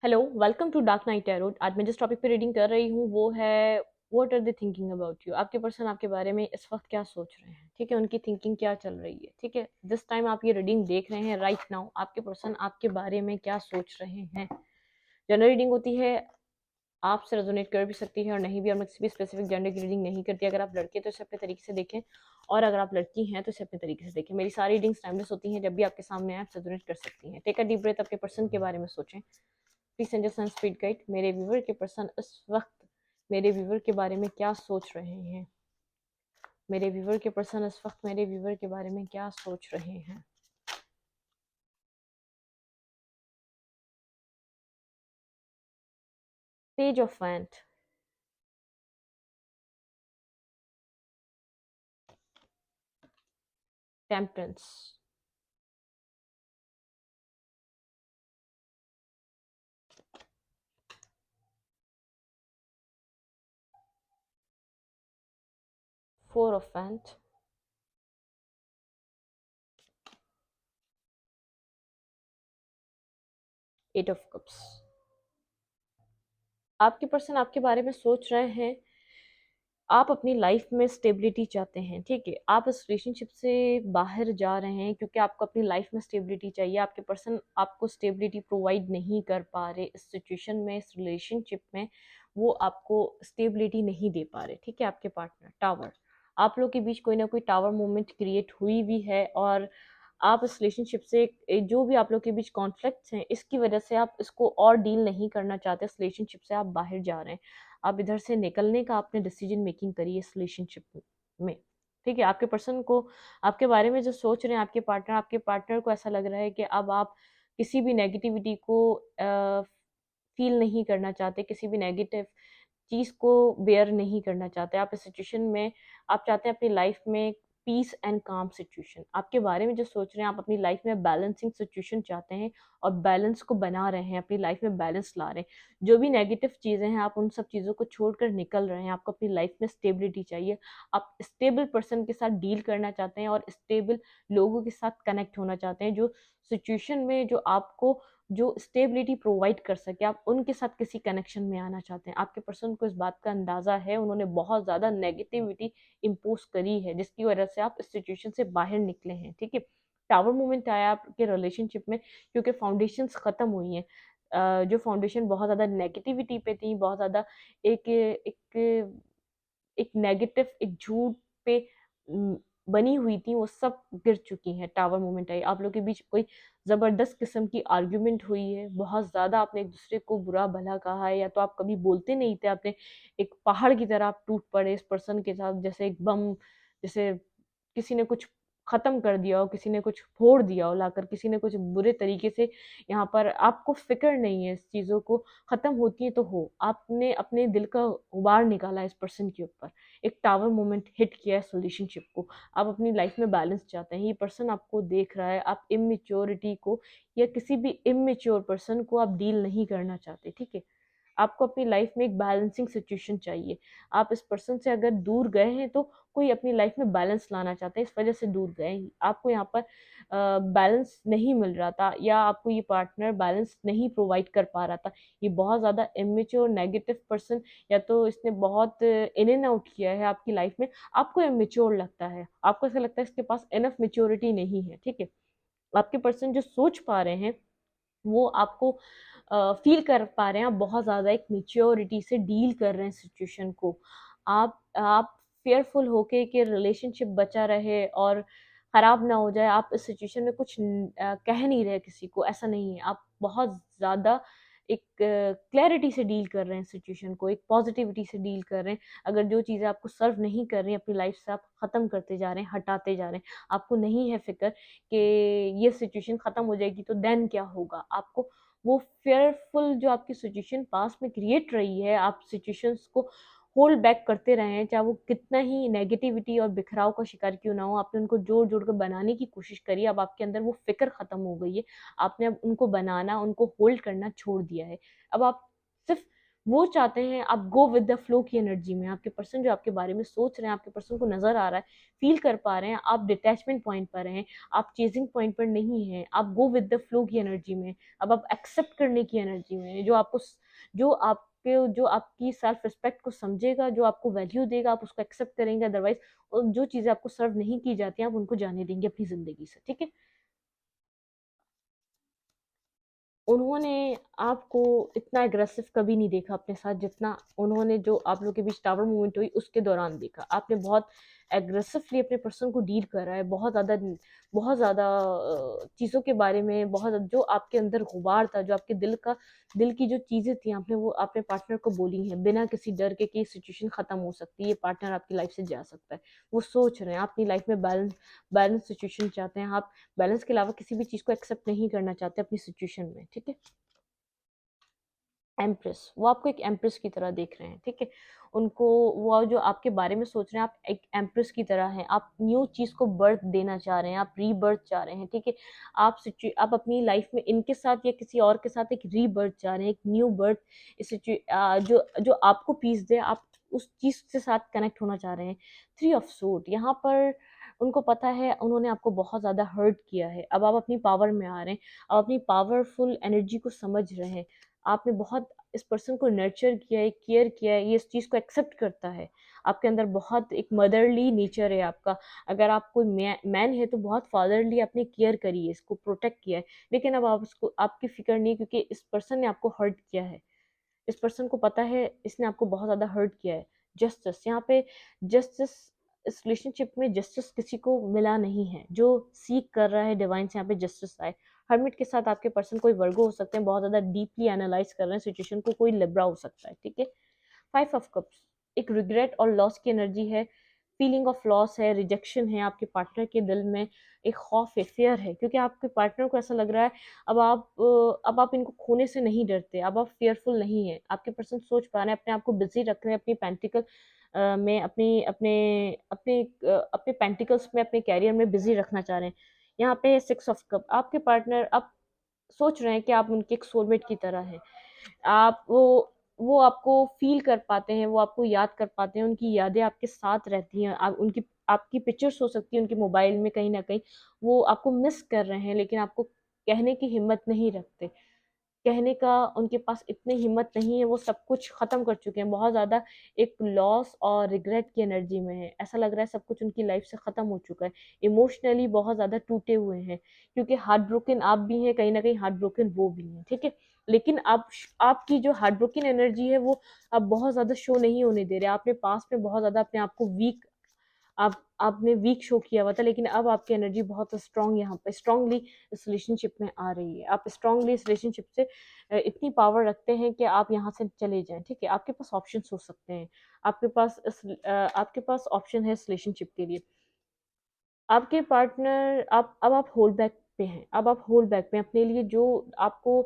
Hello, welcome to dark night tarot. आज मैं जिस टॉपिक पे रीडिंग कर रही हूँ वो है what are they thinking about you. आपके पर्सन आपके बारे में इस वक्त क्या सोच रहे हैं, ठीक है, उनकी थिंकिंग क्या चल रही है, ठीक है। जिस टाइम आप ये रीडिंग देख रहे हैं राइट नाउ, आपके पर्सन आपके बारे में क्या सोच रहे हैं। जनरल रीडिंग होती है, आपसे रेजोनेट कर भी सकती है और नहीं भी। और मैं किसी भी स्पेसिफिक जेंडर की रीडिंग नहीं करती। अगर आप लड़के तो इसे अपने तरीके से देखें, और अगर आप लड़की हैं तो इसे अपने तरीके से देखें। मेरी सारी रीडिंग्स टाइमलेस होती हैं, जब भी आपके सामने आए आप रेजोनेट कर सकती हैं। टेक अ डीप ब्रेथ, आपके पर्सन के बारे में सोचें। Please angels and spirit guide, मेरे व्यूवर के पर्सन इस वक्त मेरे व्यूवर के बारे में क्या सोच रहे हैं। मेरे व्यूवर के पर्सन इस वक्त मेरे व्यूवर के बारे में क्या सोच रहे हैं। Page of wand, temperance, 4 of wand, 8 of cups. आपके पर्सन आपके बारे में सोच रहे हैं, आप अपनी लाइफ में स्टेबिलिटी चाहते हैं, ठीक है। आप इस रिलेशनशिप से बाहर जा रहे हैं क्योंकि आपको अपनी लाइफ में स्टेबिलिटी चाहिए। आपके पर्सन आपको स्टेबिलिटी प्रोवाइड नहीं कर पा रहे इस सिचुएशन में, इस रिलेशनशिप में वो आपको स्टेबिलिटी नहीं दे पा रहे, ठीक है। आपके पार्टनर टावर, आप लोग के बीच कोई ना कोई टावर मूवमेंट क्रिएट हुई भी है, और आप इस रिलेशनशिप से जो भी आप लोग के बीच कॉन्फ्लिक्ट्स हैं इसकी वजह से आप इसको और डील नहीं करना चाहते। इस रिलेशनशिप से आप बाहर जा रहे हैं, आप इधर से निकलने का आपने डिसीजन मेकिंग करी है इस रिलेशनशिप में, ठीक है। आपके पर्सन को आपके बारे में जो सोच रहे हैं आपके पार्टनर को ऐसा लग रहा है कि अब आप किसी भी नेगेटिविटी को फील नहीं करना चाहते, किसी भी नेगेटिव चीज को बेयर नहीं करना चाहते। आप इस सिचुएशन में आप चाहते हैं अपनी लाइफ में पीस एंड काम सिचुएशन। आपके बारे में जो सोच रहे हैं, आप अपनी लाइफ में बैलेंसिंग सिचुएशन चाहते हैं और बैलेंस को बना रहे हैं, अपनी लाइफ में बैलेंस ला रहे हैं। जो भी नेगेटिव चीजें हैं आप उन सब चीजों को छोड़कर निकल रहे हैं। आपको अपनी लाइफ में स्टेबिलिटी चाहिए, आप स्टेबल पर्सन के साथ डील करना चाहते हैं और स्टेबल लोगों के साथ कनेक्ट होना चाहते हैं, जो सिचुएशन में जो आपको जो स्टेबिलिटी प्रोवाइड कर सके। आप उनके साथ किसी कनेक्शन में आना चाहते हैं। आपके पर्सन को इस बात का अंदाजा है, उन्होंने बहुत ज्यादा नेगेटिविटी इम्पोज करी है जिसकी वजह से आप इस सिचुएशन से बाहर निकले हैं, ठीक है। टावर मूवमेंट आया आपके रिलेशनशिप में क्योंकि फाउंडेशंस खत्म हुई हैं। जो फाउंडेशन बहुत ज्यादा नेगेटिविटी पे थी, बहुत ज्यादा एक एक एक नेगेटिव, एक झूठ पे उम, बनी हुई थी, वो सब गिर चुकी हैं। टावर मूवमेंट आई, आप लोग के बीच कोई ज़बरदस्त किस्म की आर्ग्यूमेंट हुई है, बहुत ज़्यादा आपने एक दूसरे को बुरा भला कहा है, या तो आप कभी बोलते नहीं थे, आपने एक पहाड़ की तरह आप टूट पड़े इस पर्सन के साथ, जैसे एक बम, जैसे किसी ने कुछ खत्म कर दिया हो, किसी ने कुछ फोड़ दिया हो लाकर, किसी ने कुछ बुरे तरीके से। यहाँ पर आपको फिक्र नहीं है इस चीज़ों को, खत्म होती है तो हो। आपने अपने दिल का गुबार निकाला इस पर्सन के ऊपर, एक टावर मोमेंट हिट किया है रिलेशनशिप को। आप अपनी लाइफ में बैलेंस चाहते हैं, ये पर्सन आपको देख रहा है। आप इमेच्योरिटी को या किसी भी इमेच्योर पर्सन को आप डील नहीं करना चाहते, ठीक है। आपको अपनी लाइफ में एक बैलेंसिंग सिचुएशन चाहिए। आप इस पर्सन से अगर दूर गए हैं तो कोई अपनी लाइफ में बैलेंस लाना चाहते हैं, इस वजह से दूर गए हैं। आपको यहाँ पर बैलेंस नहीं मिल रहा था, या आपको ये पार्टनर बैलेंस नहीं प्रोवाइड कर पा रहा था। ये बहुत ज़्यादा इमेच्योर नेगेटिव पर्सन, या तो इसने बहुत इन एंड आउट किया है आपकी लाइफ में, आपको इमेच्योर लगता है, आपको ऐसा लगता है इसके पास इनफ मेच्योरिटी नहीं है, ठीक है। आपके पर्सन जो सोच पा रहे हैं वो आपको फील कर पा रहे हैं, आप बहुत ज़्यादा एक मेच्योरिटी से डील कर रहे हैं सिचुएशन को। आप फेयरफुल होके कि रिलेशनशिप बचा रहे और ख़राब ना हो जाए। आप इस सिचुएशन में कुछ कह नहीं रहे किसी को, ऐसा नहीं है। आप बहुत ज़्यादा एक क्लैरिटी से डील कर रहे हैं सिचुएशन को, एक पॉजिटिविटी से डील कर रहे हैं। अगर जो चीज़ें आपको सर्व नहीं कर रही हैं अपनी लाइफ से, आप ख़त्म करते जा रहे हैं, हटाते जा रहे हैं। आपको नहीं है फिक्र कि ये सिचुएशन ख़त्म हो जाएगी तो देन क्या होगा। आपको वो फेयरफुल जो आपकी सिचुएशन पास में क्रिएट रही है, आप सिचुएशंस को होल्ड बैक करते रहे हैं, चाहे वो कितना ही नेगेटिविटी और बिखराव का शिकार क्यों ना हो। आपने उनको जोड़ जोड़ कर बनाने की कोशिश करी, अब आपके अंदर वो फिक्र खत्म हो गई है। आपने अब उनको बनाना, उनको होल्ड करना छोड़ दिया है। अब आप सिर्फ वो चाहते हैं आप गो विद द फ्लो की एनर्जी में। आपके पर्सन जो आपके बारे में सोच रहे हैं, आपके पर्सन को नजर आ रहा है, फील कर पा रहे हैं, आप डिटैचमेंट पॉइंट पर हैं, आप चेजिंग पॉइंट पर नहीं हैं, आप गो विद द फ्लो की एनर्जी में, अब आप एक्सेप्ट करने की एनर्जी में, जो आपकी सेल्फ रिस्पेक्ट को समझेगा, जो आपको वैल्यू देगा, आप उसको एक्सेप्ट करेंगे। अदरवाइज जो चीजें आपको सर्व नहीं की जाती हैं, आप उनको जाने देंगे अपनी जिंदगी से, ठीक है। उन्होंने आपको इतना एग्रेसिव कभी नहीं देखा अपने साथ, जितना उन्होंने जो आप लोग के बीच टावर मूवमेंट हुई उसके दौरान देखा। आपने बहुत एग्रेसिवली अपने पर्सन को डील करा है, बहुत ज़्यादा चीज़ों के बारे में, जो आपके अंदर गुबार था, जो आपके दिल की जो चीज़ें थी, आपने वो अपने पार्टनर को बोली हैं बिना किसी डर के कि सिचुएशन ख़त्म हो सकती है, ये पार्टनर आपकी लाइफ से जा सकता है। वो सोच रहे हैं, आप अपनी लाइफ में बैलेंस सिचुएशन चाहते हैं, आप बैलेंस के अलावा किसी भी चीज़ को एक्सेप्ट नहीं करना चाहते अपनी सिचुएशन में, ठीक है। एम्प्रेस, वो आपको एक एम्प्रेस की तरह देख रहे हैं, ठीक है। उनको वो जो आपके बारे में सोच रहे हैं, आप एक एम्प्रेस की तरह हैं, आप न्यू चीज़ को बर्थ देना चाह रहे हैं, आप रीबर्थ चाह रहे हैं, ठीक है। आप अपनी लाइफ में इनके साथ या किसी और के साथ एक रीबर्थ चाह रहे हैं, एक न्यू बर्थ, जो जो आपको पीस दे, आप उस चीज़ के साथ कनेक्ट होना चाह रहे हैं। थ्री ऑफ सूट यहाँ पर, उनको पता है उन्होंने आपको बहुत ज़्यादा हर्ट किया है, अब आप अपनी पावर में आ रहे हैं, आप अपनी पावरफुल एनर्जी को समझ रहे हैं। आपने बहुत इस पर्सन को नर्चर किया है, केयर किया है, ये इस चीज़ को एक्सेप्ट करता है। आपके अंदर बहुत एक मदरली नेचर है आपका। अगर आप कोई मैन है तो बहुत फादरली आपने केयर करी है, इसको प्रोटेक्ट किया है। लेकिन अब आप उसको, आपकी फिक्र नहीं, क्योंकि इस पर्सन ने आपको हर्ट किया है। इस पर्सन को पता है इसने आपको बहुत ज़्यादा हर्ट किया है। जस्टिस यहाँ पे, जस्टिस, इस रिलेशनशिप में जस्टिस किसी को मिला नहीं है। जो सीख कर रहा है डिवाइन से यहाँ पे जस्टिस आए। हर्मिट के साथ आपके पर्सन कोई वर्गो हो सकते हैं, बहुत ज़्यादा डीपली एनालाइज कर रहे हैं सिचुएशन को, कोई लिब्रा हो सकता है, ठीक है। फाइव ऑफ कप्स, एक रिग्रेट और लॉस की एनर्जी है, फीलिंग ऑफ लॉस है, रिजेक्शन है आपके पार्टनर के दिल में, एक खौफ है, फेयर है, क्योंकि आपके पार्टनर को ऐसा लग रहा है अब आप इनको खोने से नहीं डरते, अब आप फेयरफुल नहीं है। आपके पर्सन सोच पा रहे हैं, अपने आप को बिजी रख रहे हैं अपनी पेंटिकल में, अपने पेंटिकल्स में, अपने कैरियर में बिजी रखना चाह रहे हैं। यहाँ पे सिक्स ऑफ कप, आपके पार्टनर अब सोच रहे हैं कि आप उनके एक सोलमेट की तरह हैं। आप वो आपको फील कर पाते हैं, वो आपको याद कर पाते हैं, उनकी यादें आपके साथ रहती हैं, आप उनकी, आपकी पिक्चर्स हो सकती है उनके मोबाइल में कहीं ना कहीं, वो आपको मिस कर रहे हैं, लेकिन आपको कहने की हिम्मत नहीं रखते। कहने का उनके पास इतनी हिम्मत नहीं है, वो सब कुछ खत्म कर चुके हैं, बहुत ज़्यादा एक लॉस और रिग्रेट की एनर्जी में है। ऐसा लग रहा है सब कुछ उनकी लाइफ से ख़त्म हो चुका है, इमोशनली बहुत ज़्यादा टूटे हुए हैं, क्योंकि हार्ट ब्रोकन आप भी हैं, कहीं ना कहीं हार्ट ब्रोकन वो भी हैं, ठीक है। लेकिन आप, आपकी जो हार्ट ब्रोकन एनर्जी है वो आप बहुत ज़्यादा शो नहीं होने दे रहे। आपने पास्ट में बहुत ज़्यादा अपने आप को वीक, आपने वीक शो किया हुआ था, लेकिन अब आपकी एनर्जी बहुत स्ट्रांग, यहाँ पे स्ट्रांगली इस रिलेशनशिप में आ रही है। आप स्ट्रांगली इस रिलेशनशिप से इतनी पावर रखते हैं कि आप यहाँ से चले जाएं, ठीक है। आपके पास ऑप्शंस हो सकते हैं, आपके पास ऑप्शन है इस रिलेशनशिप के लिए। आपके पार्टनर, आप अब आप होल्ड बैक पे हैं, अब आप होल्ड बैक पे हैं अपने लिए, जो आपको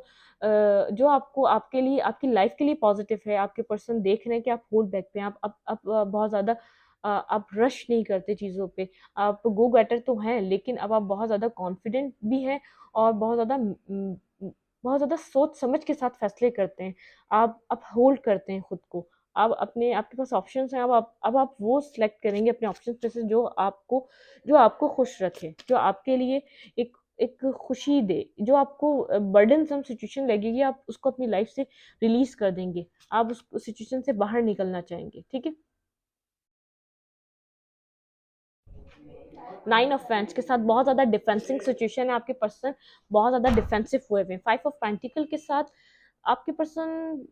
आपके लिए, आपकी लाइफ के लिए पॉजिटिव है। आपके पर्सन देख रहे हैं कि आप होल्ड बैक पे हैं, आप बहुत ज़्यादा आप रश नहीं करते चीज़ों पे, आप गो गेटर तो हैं, लेकिन अब आप बहुत ज़्यादा कॉन्फिडेंट भी हैं, और बहुत ज़्यादा सोच समझ के साथ फैसले करते हैं। आप होल्ड करते हैं खुद को। आप अपने, आपके पास ऑप्शंस हैं, अब आप वो सिलेक्ट करेंगे अपने ऑप्शंस में से जो आपको खुश रखे, जो आपके लिए एक एक खुशी दे, जो आपको बर्डनसम सिचुएशन लगेगी, आप उसको अपनी लाइफ से रिलीज कर देंगे, आप उस सिचुएशन से बाहर निकलना चाहेंगे, ठीक है। नाइन ऑफ वैंड्स के साथ बहुत ज्यादा डिफेंसिंग सिचुएशन है, आपके पर्सन बहुत ज्यादा डिफेंसिव हुए हुए हैं। फाइव ऑफ पेंटिकल के साथ आपके पर्सन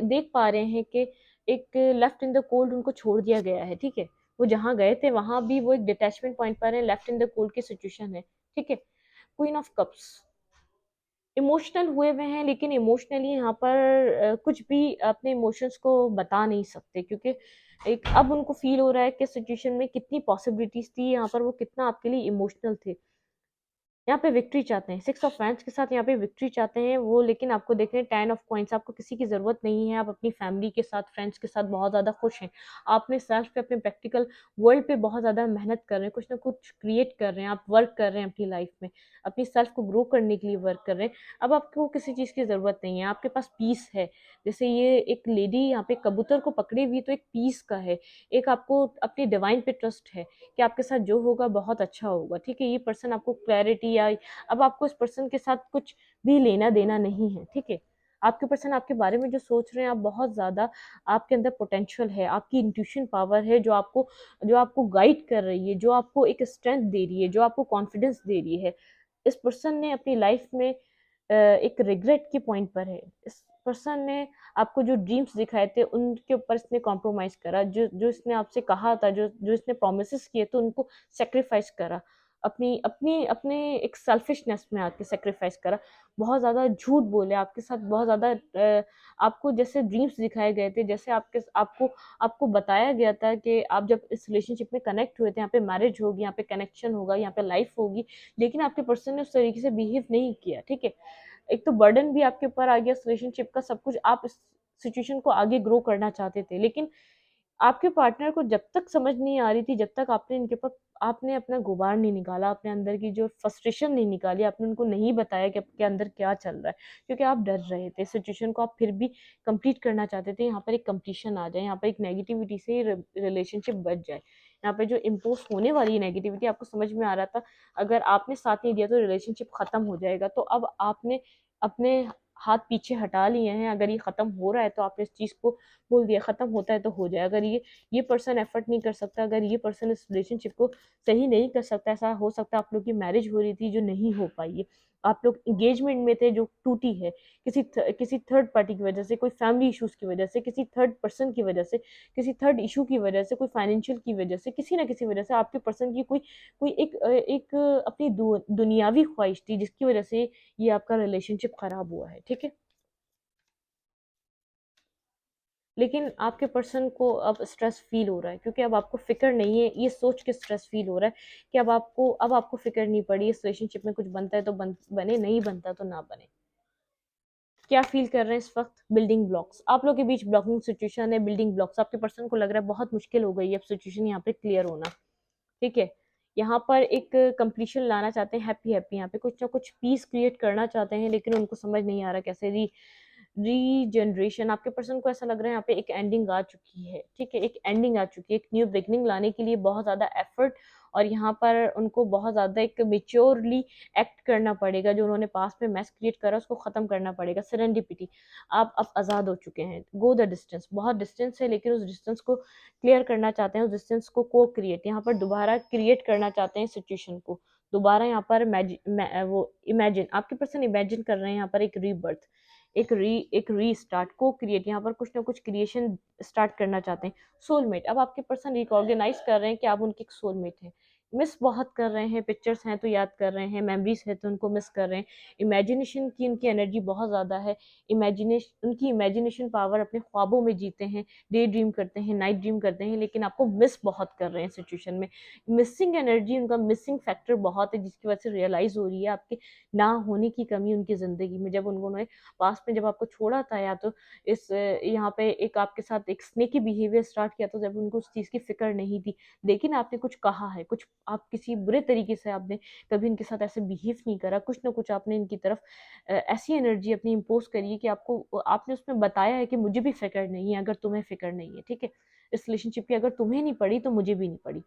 देख पा रहे हैं कि एक लेफ्ट इन द कोल्ड उनको छोड़ दिया गया है, ठीक है। वो जहाँ गए थे वहां भी वो एक डिटैचमेंट पॉइंट पर है, लेफ्ट इन द कोल्ड की सिचुएशन है, ठीक है। क्वीन ऑफ कप्स, इमोशनल हुए हुए हैं, लेकिन इमोशनली यहाँ पर कुछ भी अपने इमोशंस को बता नहीं सकते, क्योंकि एक अब उनको फील हो रहा है कि सिचुएशन में कितनी पॉसिबिलिटीज थी, यहाँ पर वो कितना आपके लिए इमोशनल थे। यहाँ पे विक्ट्री चाहते हैं, 6 ऑफ वैंड्स के साथ यहाँ पे विक्ट्री चाहते हैं वो, लेकिन आपको देख रहे हैं 10 ऑफ कॉइन्स। आपको किसी की ज़रूरत नहीं है, आप अपनी फैमिली के साथ, फ्रेंड्स के साथ बहुत ज़्यादा खुश हैं। आप अपने सेल्फ पे, अपने प्रैक्टिकल वर्ल्ड पे बहुत ज़्यादा मेहनत कर रहे हैं, कुछ ना कुछ क्रिएट कर रहे हैं, आप वर्क कर रहे हैं अपनी लाइफ में, अपनी सेल्फ को ग्रो करने के लिए वर्क कर रहे हैं। अब आपको किसी चीज़ की ज़रूरत नहीं है, आपके पास पीस है। जैसे ये एक लेडी यहाँ पे कबूतर को पकड़ी हुई, तो एक पीस का है, एक आपको अपनी डिवाइन पे ट्रस्ट है कि आपके साथ जो होगा बहुत अच्छा होगा, ठीक है। ये पर्सन आपको क्लैरिटी या अब आपको इस पर्सन के साथ कुछ भी लेना देना नहीं है, ठीक है। आपके पर्सन आपके बारे में जो सोच रहे हैं, आप बहुत ज़्यादा, आपके अंदर पोटेंशियल है, आपकी इंट्यूशन पावर है जो आपको गाइड कर रही है, जो आपको एक स्ट्रेंथ दे रही है, जो आपको कॉन्फिडेंस दे रही है। इस पर्सन ने अपनी लाइफ में एक रिग्रेट के पॉइंट पर है। इस पर्सन ने आपको जो ड्रीम्स दिखाए थे उनके ऊपर इसने कॉम्प्रोमाइज़ करा, जो जो इसने आपसे कहा था, जो जो इसने प्रोमिसेस किए थे उनको सैक्रिफाइस करा, अपनी अपनी अपने एक सेल्फिशनेस में आके सैक्रिफाइस करा, बहुत ज़्यादा झूठ बोले आपके साथ, बहुत ज़्यादा आपको जैसे ड्रीम्स दिखाए गए थे, जैसे आपको आपको बताया गया था कि आप जब इस रिलेशनशिप में कनेक्ट हुए थे, यहाँ पे मैरिज होगी, यहाँ पे कनेक्शन होगा, यहाँ पे लाइफ होगी, लेकिन आपके पर्सन ने उस तरीके से बिहेव नहीं किया, ठीक है। एक तो बर्डन भी आपके ऊपर आ गया इस रिलेशनशिप का, सब कुछ, आप इस सिचुएशन को आगे ग्रो करना चाहते थे, लेकिन आपके पार्टनर को जब तक समझ नहीं आ रही थी, जब तक आपने अपना गुबार नहीं निकाला, अपने अंदर की जो फ्रस्ट्रेशन नहीं निकाली, आपने उनको नहीं बताया कि आपके अंदर क्या चल रहा है, क्योंकि आप डर रहे थे सिचुएशन को, आप फिर भी कंप्लीट करना चाहते थे, यहाँ पर एक कंप्लीशन आ जाए, यहाँ पर एक नेगेटिविटी से रिलेशनशिप बच जाए, यहाँ पे जो इम्पोज होने वाली नेगेटिविटी आपको समझ में आ रहा था, अगर आपने साथ नहीं दिया तो रिलेशनशिप खत्म हो जाएगा। तो अब आपने अपने हाथ पीछे हटा लिए हैं, अगर ये खत्म हो रहा है तो आपने इस चीज़ को बोल दिया, खत्म होता है तो हो जाए। अगर ये पर्सन एफर्ट नहीं कर सकता, अगर ये पर्सन इस रिलेशनशिप को सही नहीं कर सकता, ऐसा हो सकता है आप लोग की मैरिज हो रही थी जो नहीं हो पाई है, आप लोग इंगेजमेंट में थे जो टूटी है, किसी थर्ड पार्टी की वजह से, कोई फैमिली इश्यूज की वजह से, किसी थर्ड पर्सन की वजह से, किसी थर्ड इशू की वजह से, कोई फाइनेंशियल की वजह से, किसी ना किसी वजह से आपके पर्सन की कोई कोई एक अपनी दुनियावी ख्वाहिश थी जिसकी वजह से ये आपका रिलेशनशिप खराब हुआ है, ठीक है। लेकिन आपके पर्सन को अब स्ट्रेस फील हो रहा है, क्योंकि अब आपको फिक्र नहीं है, ये सोच के स्ट्रेस फील हो रहा है कि अब आपको फिक्र नहीं पड़ी, इस रिलेशनशिप में कुछ बनता है तो बने, नहीं बनता तो ना बने। क्या फील कर रहे हैं इस वक्त? बिल्डिंग ब्लॉक्स, आप लोग के बीच ब्लॉकिंग सिचुएशन है, बिल्डिंग ब्लॉक्स, आपके पर्सन को लग रहा है बहुत मुश्किल हो गई है अब सिचुएशन यहाँ पे क्लियर होना, ठीक है। यहाँ पर एक कंप्लीशन लाना चाहते हैं, हैप्पी हैप्पी, यहाँ पे कुछ ना कुछ पीस क्रिएट करना चाहते हैं, लेकिन उनको समझ नहीं आ रहा कैसे। रीजनरेशन, आपके पर्सन को ऐसा लग रहा है यहाँ पे एक एंडिंग आ चुकी है, ठीक है, एक एंडिंग आ चुकी है, एक न्यू बिगनिंग लाने के लिए बहुत ज़्यादा एफर्ट, और यहाँ पर उनको बहुत ज़्यादा एक मेच्योरली एक्ट करना पड़ेगा, जो उन्होंने पास्ट में मैस क्रिएट करा उसको ख़त्म करना पड़ेगा, सेरेंडिपिटी। आप अब आज़ाद हो चुके हैं, गो द डिस्टेंस, बहुत डिस्टेंस है, लेकिन उस डिस्टेंस को क्लियर करना चाहते हैं, उस डिस्टेंस को क्रिएट, यहाँ पर दोबारा क्रिएट करना चाहते हैं सिचुएशन को, दोबारा यहाँ पर वो इमेजिन, आपके पर्सन इमेजिन कर रहे हैं यहाँ पर एक रीबर्थ, एक रीस्टार्ट को क्रिएट, यहाँ पर कुछ ना कुछ क्रिएशन स्टार्ट करना चाहते हैं। सोलमेट, अब आपके पर्सन रिकॉग्नाइज कर रहे हैं कि आप उनके एक सोलमेट हैं, मिस बहुत कर रहे हैं, पिक्चर्स हैं तो याद कर रहे हैं, मेमोरीज है तो उनको मिस कर रहे हैं, इमेजिनेशन की उनकी एनर्जी बहुत ज़्यादा है, उनकी इमेजिनेशन पावर, अपने ख्वाबों में जीते हैं, डे ड्रीम करते हैं, नाइट ड्रीम करते हैं, लेकिन आपको मिस बहुत कर रहे हैं सिचुएशन में, मिसिंग एनर्जी, उनका मिसिंग फैक्टर बहुत है, जिसकी वजह से रियलाइज हो रही है आपके ना होने की कमी उनकी ज़िंदगी में, जब उन्होंने पास्ट में जब आपको छोड़ा था, या तो इस यहाँ पे एक आपके साथ एक स्नेकी बिहेवियर स्टार्ट किया था, जब उनको उस चीज़ की फिक्र नहीं थी, लेकिन आपने कुछ कहा है, कुछ आप किसी बुरे तरीके से आपने कभी इनके साथ ऐसे बिहेव नहीं करा, कुछ ना कुछ आपने इनकी तरफ ऐसी एनर्जी अपनी इम्पोज करी है कि आपने उसमें बताया है कि मुझे भी फिक्र नहीं है, अगर तुम्हें फिक्र नहीं है, ठीक है, इस रिलेशनशिप की अगर तुम्हें नहीं पड़ी तो मुझे भी नहीं पड़ी,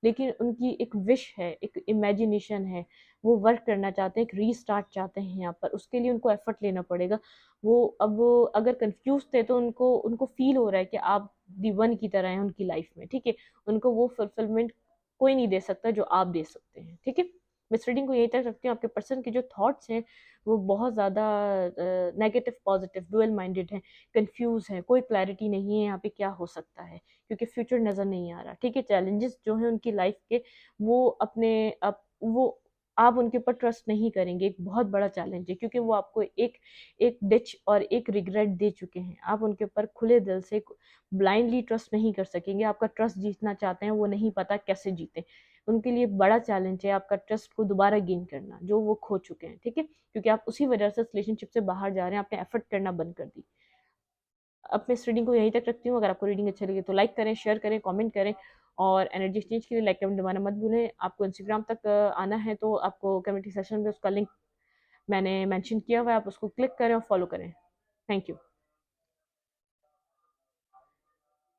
लेकिन उनकी एक विश है, एक इमेजिनेशन है, वो वर्क करना चाहते हैं, एक रीस्टार्ट चाहते हैं, यहाँ पर उसके लिए उनको एफर्ट लेना पड़ेगा। वो अगर कंफ्यूज थे तो उनको उनको फील हो रहा है कि आप दी वन की तरह हैं उनकी लाइफ में, ठीक है, उनको वो फुलफिलमेंट कोई नहीं दे सकता जो आप दे सकते हैं, ठीक है। मैं इस रीडिंग को यही तक रखती हूँ, आपके पर्सन के जो थॉट्स हैं वो बहुत ज़्यादा नेगेटिव पॉजिटिव डुअल माइंडेड हैं, कंफ्यूज हैं, कोई क्लैरिटी नहीं है यहाँ पे क्या हो सकता है, क्योंकि फ्यूचर नज़र नहीं आ रहा, ठीक है। चैलेंजेस जो हैं उनकी लाइफ के, वो अपने वो आप उनके ऊपर ट्रस्ट नहीं करेंगे, एक बहुत बड़ा चैलेंज है, क्योंकि वो आपको एक एक डिच और एक रिग्रेट दे चुके हैं। आप उनके ऊपर खुले दिल से ब्लाइंडली ट्रस्ट नहीं कर सकेंगे। आपका ट्रस्ट जीतना चाहते हैं, वो नहीं पता कैसे जीते। उनके लिए बड़ा चैलेंज है आपका ट्रस्ट को दोबारा गेन करना, जो वो खो चुके हैं, ठीक है, क्योंकि आप उसी वजह से रिलेशनशिप से बाहर जा रहे हैं, आपने एफर्ट करना बंद कर दी। अब मैं इस रीडिंग को यहीं तक रखती हूँ। अगर आपको रीडिंग अच्छी लगे तो लाइक करें, शेयर करें, कमेंट करें, और एनर्जी एक्सचेंज के लिए लाइक कमेंट दबाना मत भूलें। आपको इंस्टाग्राम तक आना है तो आपको कम्युनिटी सेशन में उसका लिंक मैंने मेंशन किया हुआ है, आप उसको क्लिक करें और फॉलो करें। Thank you.